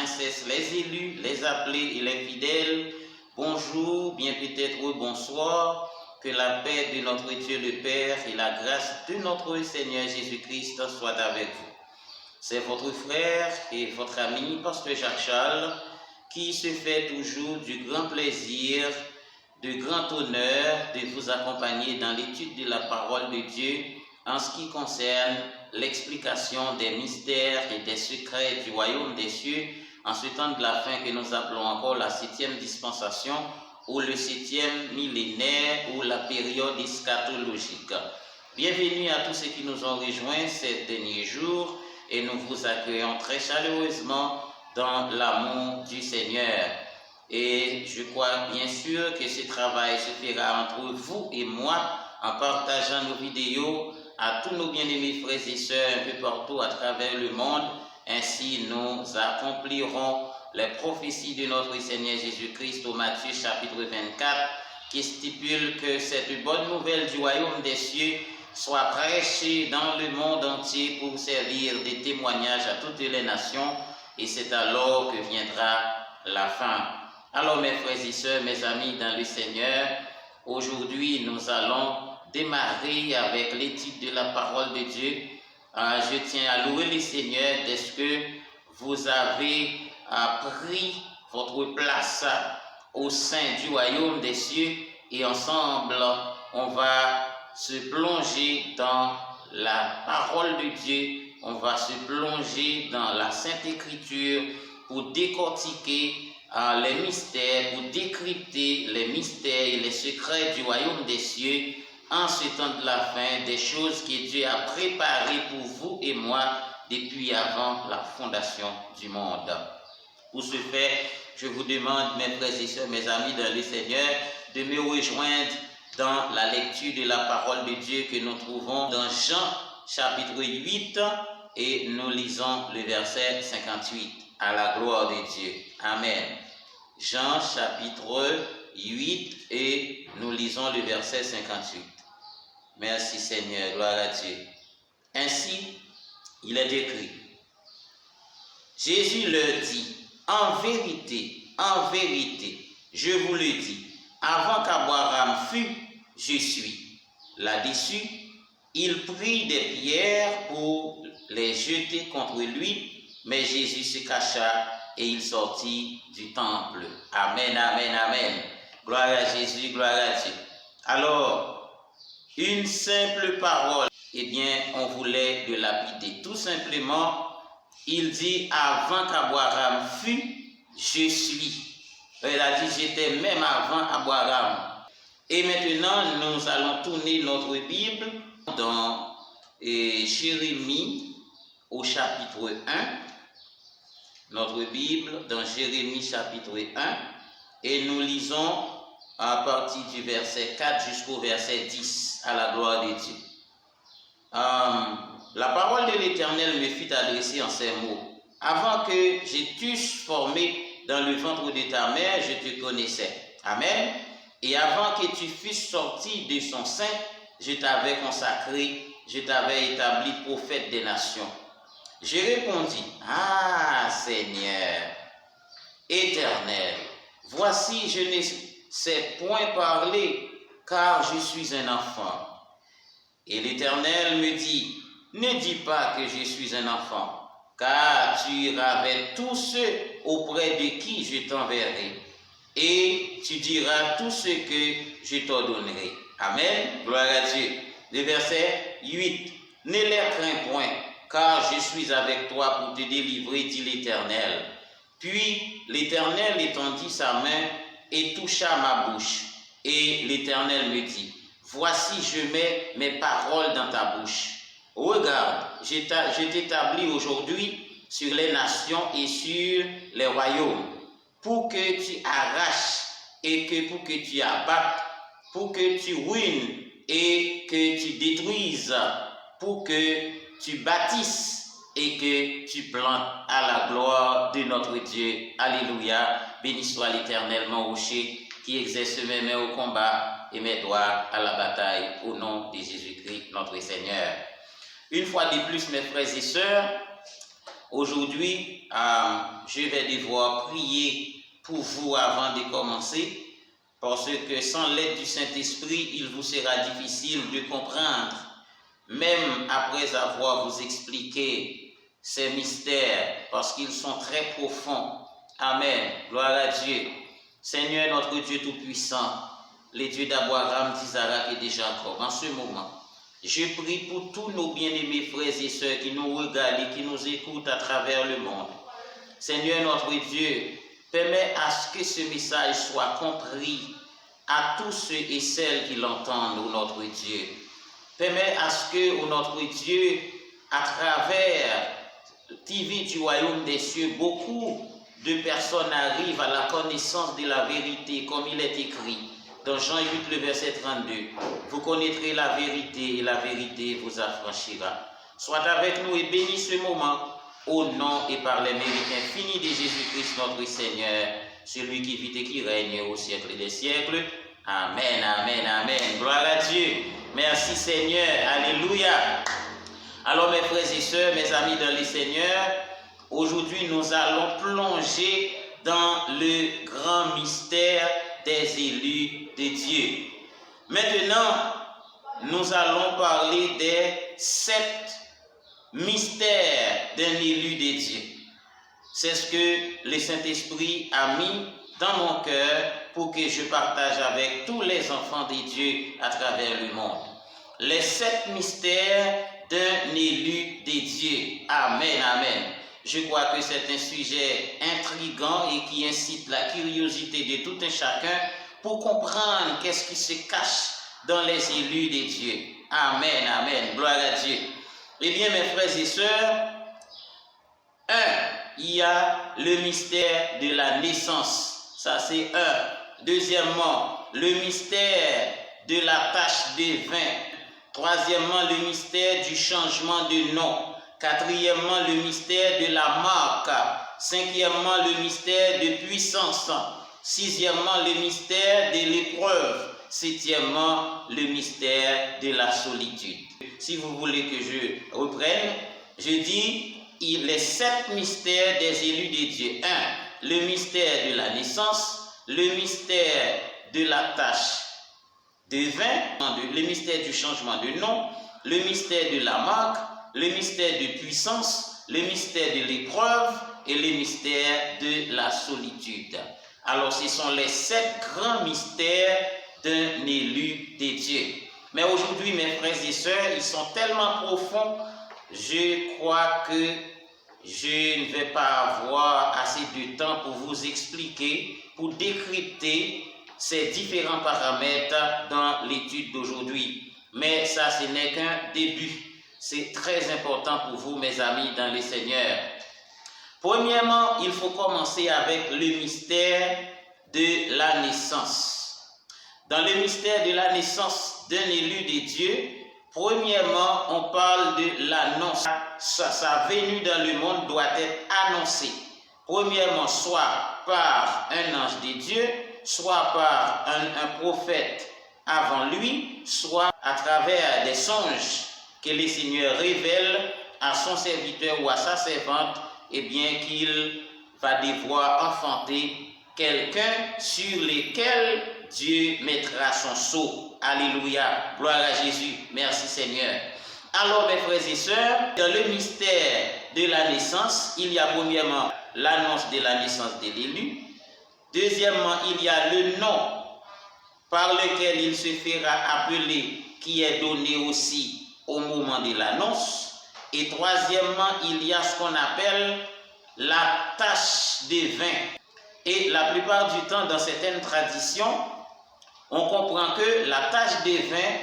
princesses, les élus, les appelés et les fidèles, bonjour, bien peut-être bonsoir, que la paix de notre Dieu le Père et la grâce de notre Seigneur Jésus-Christ soient avec vous. C'est votre frère et votre ami, Pasteur Jacques Charles, qui se fait toujours du grand plaisir, de grand honneur de vous accompagner dans l'étude de la parole de Dieu en ce qui concerne l'explication des mystères et des secrets du royaume des cieux en ce temps de la fin que nous appelons encore la 7e dispensation ou le 7e millénaire ou la période eschatologique. Bienvenue à tous ceux qui nous ont rejoints ces derniers jours et nous vous accueillons très chaleureusement dans l'amour du Seigneur. Et je crois bien sûr que ce travail se fera entre vous et moi en partageant nos vidéos à tous nos bien-aimés frères et sœurs un peu partout à travers le monde. Ainsi, nous accomplirons les prophéties de notre Seigneur Jésus-Christ au Matthieu chapitre 24 qui stipule que cette bonne nouvelle du royaume des cieux soit prêchée dans le monde entier pour servir de témoignage à toutes les nations et c'est alors que viendra la fin. Alors mes frères et sœurs, mes amis dans le Seigneur, aujourd'hui nous allons démarrer avec l'étude de la parole de Dieu. Je tiens à louer le Seigneur dès que vous avez pris votre place au sein du royaume des cieux et ensemble on va se plonger dans la parole de Dieu, on va se plonger dans la Sainte Écriture pour décortiquer les mystères, pour décrypter les mystères et les secrets du royaume des cieux en ce temps de la fin, des choses que Dieu a préparées pour vous et moi depuis avant la fondation du monde. Pour ce faire, je vous demande, mes frères et sœurs, mes amis dans le Seigneur, de me rejoindre dans la lecture de la parole de Dieu que nous trouvons dans Jean chapitre 8 et nous lisons le verset 58. À la gloire de Dieu. Amen. Jean chapitre 8 et nous lisons le verset 58. Merci Seigneur, gloire à Dieu. Ainsi, il est écrit. Jésus leur dit, en vérité, je vous le dis, avant qu'Abraham fût, je suis. Là-dessus, il prit des pierres pour les jeter contre lui, mais Jésus se cacha et il sortit du temple. Amen, amen, amen. Gloire à Jésus, gloire à Dieu. Alors, une simple parole, eh bien, on voulait le lapider. Tout simplement, il dit, avant qu'Abraham fût, je suis. Il a dit, j'étais même avant Abraham. Et maintenant, nous allons tourner notre Bible dans Jérémie au chapitre 1. Notre Bible dans Jérémie chapitre 1. Et nous lisons à partir du verset 4 jusqu'au verset 10, à la gloire de Dieu. La parole de l'Éternel me fut adressée en ces mots. Avant que je t'eusse formé dans le ventre de ta mère, je te connaissais. Amen. Et avant que tu fusses sorti de son sein, je t'avais consacré, je t'avais établi prophète des nations. Je répondis, ah Seigneur, éternel, voici je ne sais point parler, car je suis un enfant. Et l'Éternel me dit, ne dis pas que je suis un enfant, car tu iras avec tous ceux auprès de qui je t'enverrai, et tu diras tout ce que je t'ordonnerai. Amen. Gloire à Dieu. Le verset 8. Ne les crains point, car je suis avec toi pour te délivrer, dit l'Éternel. Puis l'Éternel étendit sa main et toucha ma bouche. Et l'Éternel me dit, voici je mets mes paroles dans ta bouche. Regarde, je t'établis aujourd'hui sur les nations et sur les royaumes, pour que tu arraches et que pour que tu abattes, pour que tu ruines et que tu détruises, pour que tu bâtisses et que tu plantes à la gloire de notre Dieu. Alléluia. Béni soit l'Éternel, mon rocher, qui exerce mes mains au combat et mes doigts à la bataille, au nom de Jésus-Christ, notre Seigneur. Une fois de plus, mes frères et sœurs, Aujourd'hui, je vais devoir prier pour vous avant de commencer, parce que sans l'aide du Saint-Esprit, il vous sera difficile de comprendre, même après avoir vous expliqué ces mystères, parce qu'ils sont très profonds. Amen. Gloire à Dieu. Seigneur notre Dieu Tout-Puissant, le Dieu d'Abraham, d'Isaac et de Jacob, en ce moment, je prie pour tous nos bien-aimés frères et sœurs qui nous regardent et qui nous écoutent à travers le monde. Seigneur notre Dieu, permets à ce que ce message soit compris à tous ceux et celles qui l'entendent, ô notre Dieu. Permets à ce que, ô notre Dieu, à travers TV du royaume des cieux, beaucoup de personnes arrivent à la connaissance de la vérité, comme il est écrit dans Jean 8, le verset 32. Vous connaîtrez la vérité et la vérité vous affranchira. Sois avec nous et bénis ce moment au nom et par les mérites infinis de Jésus-Christ notre Seigneur, celui qui vit et qui règne au siècle des siècles. Amen, amen, amen. Gloire à Dieu. Merci Seigneur. Alléluia. Alors mes frères et sœurs, mes amis dans le Seigneur, aujourd'hui nous allons plonger dans le grand mystère des élus de Dieu. Maintenant, nous allons parler des 7 mystères d'un élu de Dieu. C'est ce que le Saint-Esprit a mis dans mon cœur pour que je partage avec tous les enfants de Dieu à travers le monde. Les 7 mystères d'un élu de Dieu. Amen, amen. Je crois que c'est un sujet intriguant et qui incite la curiosité de tout un chacun pour comprendre qu'est-ce qui se cache dans les élus de Dieu. Amen, amen. Gloire à Dieu. Eh bien, mes frères et sœurs, il y a le mystère de la naissance. Ça, c'est un. Deuxièmement, le mystère de la tache de vin. Troisièmement, le mystère du changement de nom. Quatrièmement, le mystère de la marque. Cinquièmement, le mystère de puissance. Sixièmement, le mystère de l'épreuve. Septièmement, le mystère de la solitude. Si vous voulez que je reprenne, je dis les 7 mystères des élus de Dieu. 1. Le mystère de la naissance, le mystère de la tache de vin, le mystère du changement de nom, le mystère de la marque, le mystère de puissance, le mystère de l'épreuve et le mystère de la solitude. Alors, ce sont les 7 grands mystères d'un élu de Dieu. Mais aujourd'hui, mes frères et sœurs, ils sont tellement profonds, je crois que je ne vais pas avoir assez de temps pour vous expliquer, pour décrypter ces différents paramètres dans l'étude d'aujourd'hui. Mais ça, ce n'est qu'un début. C'est très important pour vous, mes amis, dans le Seigneur. Premièrement, il faut commencer avec le mystère de la naissance. Dans le mystère de la naissance d'un élu de Dieu, premièrement, on parle de l'annonce. Sa venue dans le monde doit être annoncée. Premièrement, soit par un ange de Dieu, soit par un prophète avant lui, soit à travers des songes que le Seigneur révèle à son serviteur ou à sa servante, et bien qu'il va devoir enfanter quelqu'un sur lequel Dieu mettra son sceau. Alléluia. Gloire à Jésus. Merci Seigneur. Alors mes frères et sœurs, dans le mystère de la naissance, il y a premièrement l'annonce de la naissance de l'élu. Deuxièmement, il y a le nom par lequel il se fera appeler, qui est donné aussi au moment de l'annonce. Et troisièmement, il y a ce qu'on appelle la tache de vin. Et la plupart du temps, dans certaines traditions, on comprend que la tache de vin,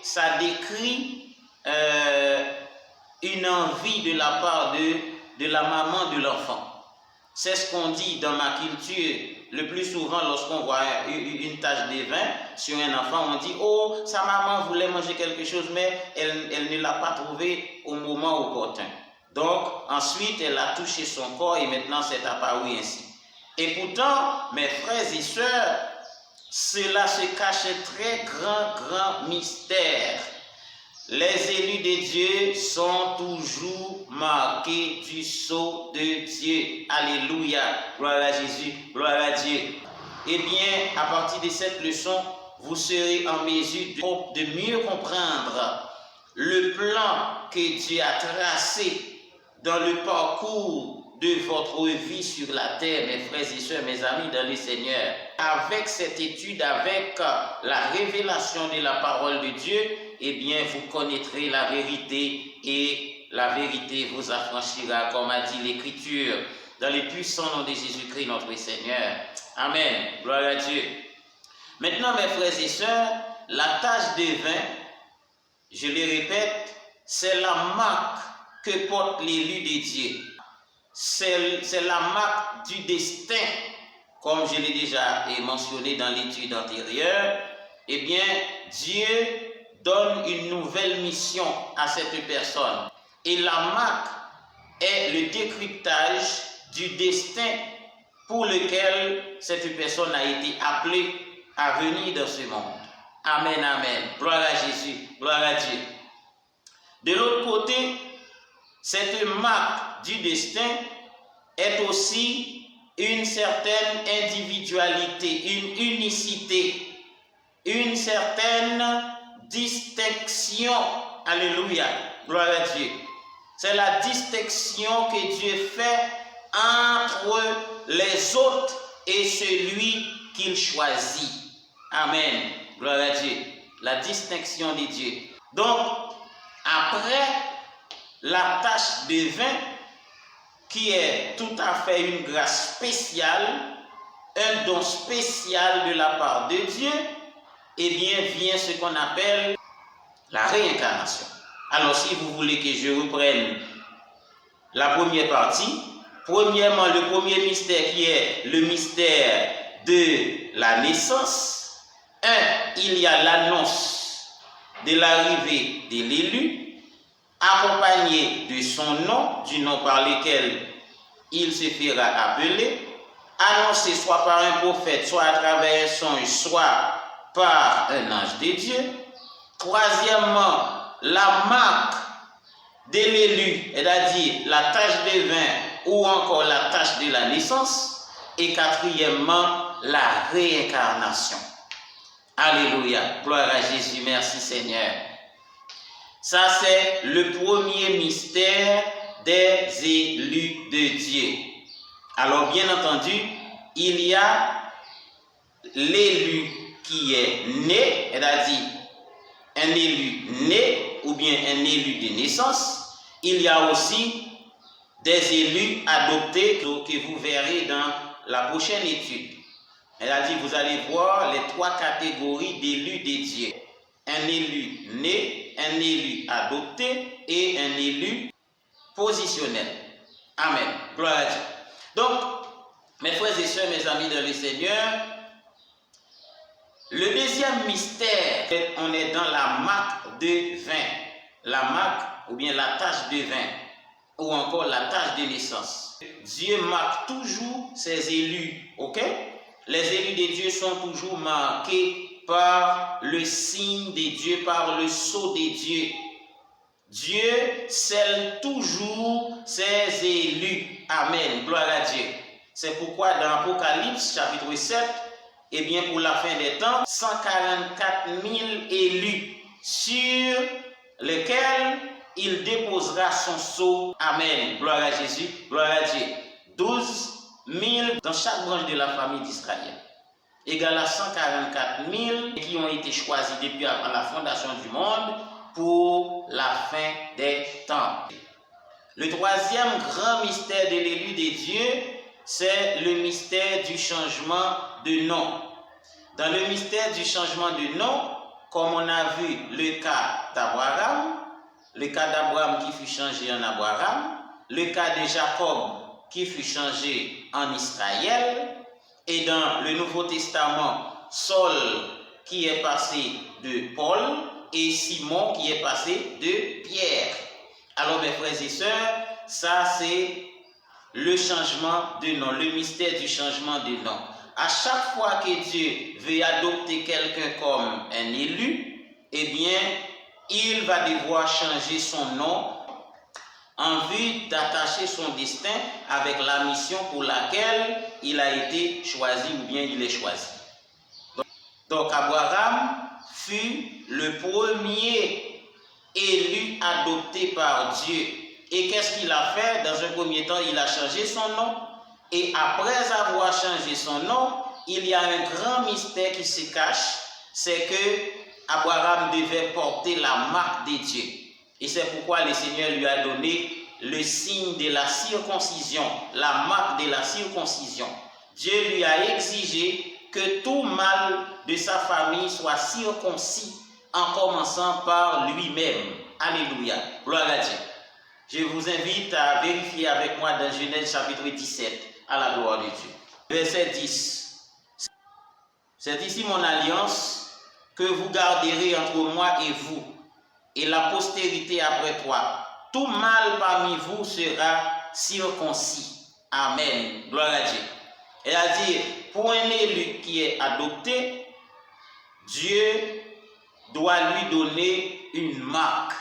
ça décrit une envie de la part de la maman de l'enfant. C'est ce qu'on dit dans ma culture. Le plus souvent, lorsqu'on voit une tache de vin sur un enfant, on dit « Oh, sa maman voulait manger quelque chose, mais elle ne l'a pas trouvé au moment opportun. » Donc, ensuite, elle a touché son corps et maintenant, c'est apparu ainsi. Et pourtant, mes frères et sœurs, cela se cache un très grand mystère. les élus de Dieu sont toujours marqués du sceau de Dieu. Alléluia. Gloire à Jésus. Gloire à Dieu. Eh bien, à partir de cette leçon, vous serez en mesure de mieux comprendre le plan que Dieu a tracé dans le parcours de votre vie sur la terre, mes frères et sœurs, mes amis dans le Seigneur. Avec cette étude, avec la révélation de la parole de Dieu, eh bien, vous connaîtrez la vérité et la vérité vous affranchira, comme a dit l'Écriture, dans le puissant nom de Jésus-Christ, notre Seigneur. Amen. Gloire à Dieu. Maintenant, mes frères et sœurs, la tache de vin, je le répète, c'est la marque que porte l'élu de Dieu. C'est la marque du destin, comme je l'ai déjà mentionné dans l'étude antérieure. Eh bien, Dieu donne une nouvelle mission à cette personne. Et la marque est le décryptage du destin pour lequel cette personne a été appelée à venir dans ce monde. Amen, amen. Gloire à Jésus, gloire à Dieu. De l'autre côté, cette marque du destin est aussi une certaine individualité, une unicité, une certaine distinction. Alléluia, gloire à Dieu. C'est la distinction que Dieu fait entre les autres et celui qu'il choisit. Amen, gloire à Dieu. La distinction de Dieu. Donc, après la tache de vin, qui est tout à fait une grâce spéciale, un don spécial de la part de Dieu, eh bien, vient ce qu'on appelle la réincarnation. Alors, si vous voulez que je reprenne la première partie, premièrement, le premier mystère qui est le mystère de la naissance. Il y a l'annonce de l'arrivée de l'élu, accompagné de son nom, du nom par lequel il se fera appeler, annoncé soit par un prophète, soit à travers un songe, soit par un ange de Dieu. Troisièmement, la marque de l'élu, c'est-à-dire la tache de vin ou encore la tache de la naissance. Et quatrièmement, la réincarnation. Alléluia, gloire à Jésus, merci Seigneur. Ça, c'est le premier mystère des élus de Dieu. Alors, bien entendu, il y a l'élu qui est né, c'est-à-dire un élu né ou bien un élu de naissance. Il y a aussi des élus adoptés que vous verrez dans la prochaine étude. C'est-à-dire, vous allez voir les trois catégories d'élus de Dieu. Un élu né, un élu adopté et un élu positionnel. Amen. Gloire à Dieu. Donc, mes frères et sœurs, mes amis dans le Seigneur, le deuxième mystère, on est dans la marque de vin. La marque ou bien la tache de vin ou encore la tache de naissance. Dieu marque toujours ses élus, ok? Les élus de Dieu sont toujours marqués par le signe de Dieu, par le sceau de Dieu. Dieu scelle toujours ses élus. Amen. Gloire à Dieu. C'est pourquoi dans Apocalypse chapitre 7, eh bien pour la fin des temps, 144 000 élus sur lesquels il déposera son sceau. Amen. Gloire à Jésus. Gloire à Dieu. 12 000 dans chaque branche de la famille d'Israël. Égal à 144 000 qui ont été choisis depuis avant la fondation du monde pour la fin des temps. Le troisième grand mystère de l'élu de Dieu, c'est le mystère du changement de nom. Dans le mystère du changement de nom, comme on a vu le cas d'Abraham, le cas d'Abraham qui fut changé en Abraham, le cas de Jacob qui fut changé en Israël, et dans le Nouveau Testament, Saul qui est passé de Paul et Simon qui est passé de Pierre. Alors mes frères et sœurs, ça c'est le changement de nom, le mystère du changement de nom. À chaque fois que Dieu veut adopter quelqu'un comme un élu, eh bien, il va devoir changer son nom en vue d'attacher son destin avec la mission pour laquelle il a été choisi ou bien il est choisi. Donc Abraham fut le premier élu adopté par Dieu. Et qu'est-ce qu'il a fait? Dans un premier temps, il a changé son nom. Et après avoir changé son nom, il y a un grand mystère qui se cache. C'est que Abraham devait porter la marque de Dieu. Et c'est pourquoi le Seigneur lui a donné le signe de la circoncision, la marque de la circoncision. Dieu lui a exigé que tout mâle de sa famille soit circoncis en commençant par lui-même. Alléluia. Gloire à Dieu. Je vous invite à vérifier avec moi dans Genèse chapitre 17, à la gloire de Dieu. Verset 10. C'est ici mon alliance que vous garderez entre moi et vous, et la postérité après toi. Tout mâle parmi vous sera circoncis. Amen. Gloire à Dieu. C'est-à-dire, pour un élu qui est adopté, Dieu doit lui donner une marque.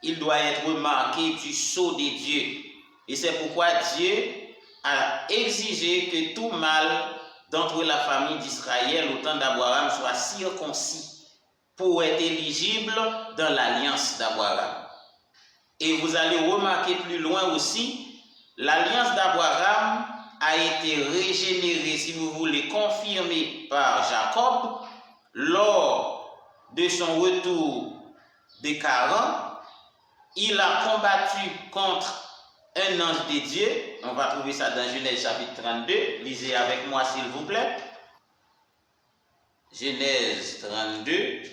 Il doit être marqué du sceau de Dieu. Et c'est pourquoi Dieu a exigé que tout mâle d'entre la famille d'Israël au temps d'Abraham soit circoncis pour être éligible dans l'alliance d'Abraham. Et vous allez remarquer plus loin aussi, l'alliance d'Abraham a été régénérée, si vous voulez, confirmée par Jacob lors de son retour de Charan. Il a combattu contre un ange de Dieu. On va trouver ça dans Genèse chapitre 32. Lisez avec moi s'il vous plaît. Genèse 32.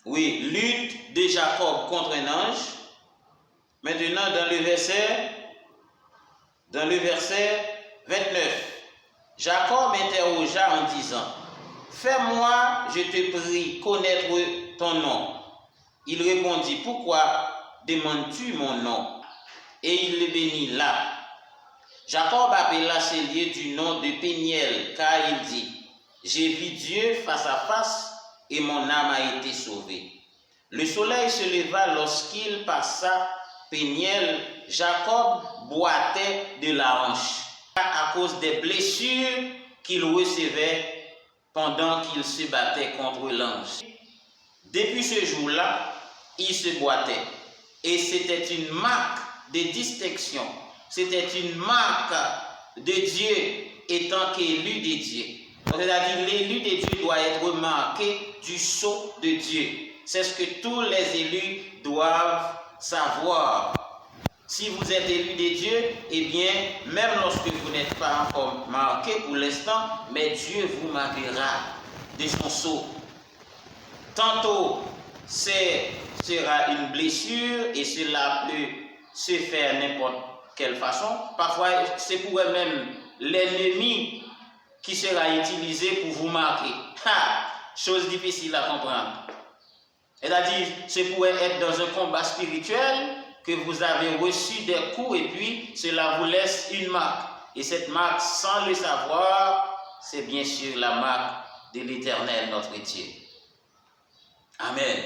Oui, lutte de Jacob contre un ange. Maintenant, dans le verset 29, Jacob interrogea en disant, « Fais-moi, je te prie, connaître ton nom. » Il répondit, « Pourquoi demandes-tu mon nom? » Et il le bénit là. Jacob appela ce lieu du nom de Péniel, car il dit, « J'ai vu Dieu face à face, et mon âme a été sauvée. » Le soleil se leva lorsqu'il passa Péniel. Jacob boitait de la hanche à cause des blessures qu'il recevait pendant qu'il se battait contre l'ange. Depuis ce jour-là, il se boitait. Et c'était une marque de distinction. C'était une marque de Dieu étant qu'élu de Dieu. C'est-à-dire l'élu de Dieu doit être marqué du sceau de Dieu. C'est ce que tous les élus doivent savoir. Si vous êtes élu de Dieu, eh bien, même lorsque vous n'êtes pas encore marqué pour l'instant, mais Dieu vous marquera de son sceau. Tantôt, ce sera une blessure et cela peut se faire n'importe quelle façon. Parfois, c'est pour même l'ennemi qui sera utilisé pour vous marquer. Chose difficile à comprendre. C'est-à-dire, ce pourrait être dans un combat spirituel que vous avez reçu des coups et puis cela vous laisse une marque. Et cette marque, sans le savoir, c'est bien sûr la marque de l'Éternel, notre Dieu. Amen.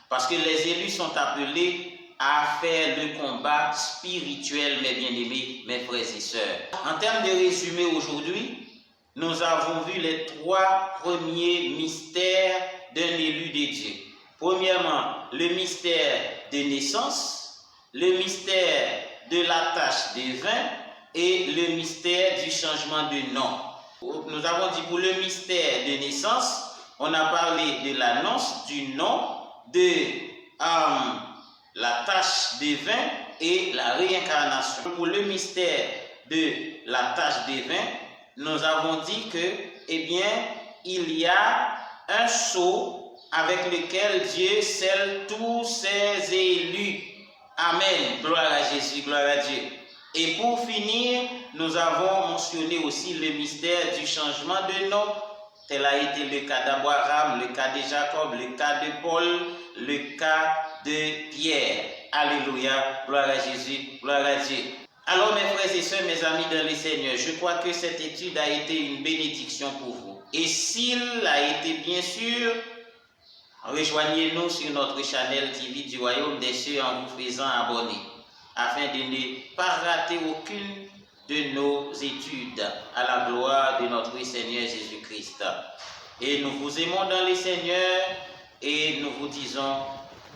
Parce que les élus sont appelés à faire le combat spirituel, mes bien-aimés, mes frères et sœurs. En termes de résumé aujourd'hui, nous avons vu les 3 premiers mystères d'un élu de Dieu. Premièrement, le mystère de naissance, le mystère de la tache des vins et le mystère du changement de nom. Nous avons dit pour le mystère de naissance, on a parlé de l'annonce du nom, de la tache des vins et la réincarnation. Pour le mystère de la tache des vins, nous avons dit que, eh bien, il y a un sceau avec lequel Dieu scelle tous ses élus. Amen. Gloire à Jésus, gloire à Dieu. Et pour finir, nous avons mentionné aussi le mystère du changement de nom. Tel a été le cas d'Abraham, le cas de Jacob, le cas de Paul, le cas de Pierre. Alléluia, gloire à Jésus, gloire à Dieu. Alors mes frères et sœurs, mes amis dans le Seigneur, je crois que cette étude a été une bénédiction pour vous. Et s'il a été bien sûr Rejoignez-nous sur notre channel TV du Royaume des Cieux en vous faisant abonner, afin de ne pas rater aucune de nos études à la gloire de notre Seigneur Jésus-Christ. Et nous vous aimons dans le Seigneur et nous vous disons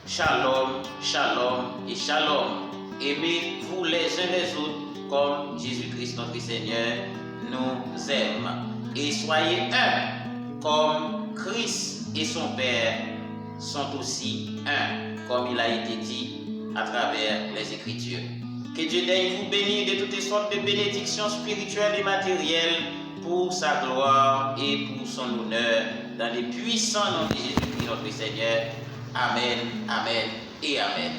Shalom, Shalom et Shalom. Aimez-vous les uns les autres comme Jésus-Christ notre Seigneur nous aime. Et soyez un comme Christ et son Père sont aussi un, comme il a été dit à travers les Écritures. Que Dieu daigne vous bénir de toutes sortes de bénédictions spirituelles et matérielles pour sa gloire et pour son honneur, dans les puissants noms de Jésus-Christ notre Seigneur. Amen, Amen et Amen.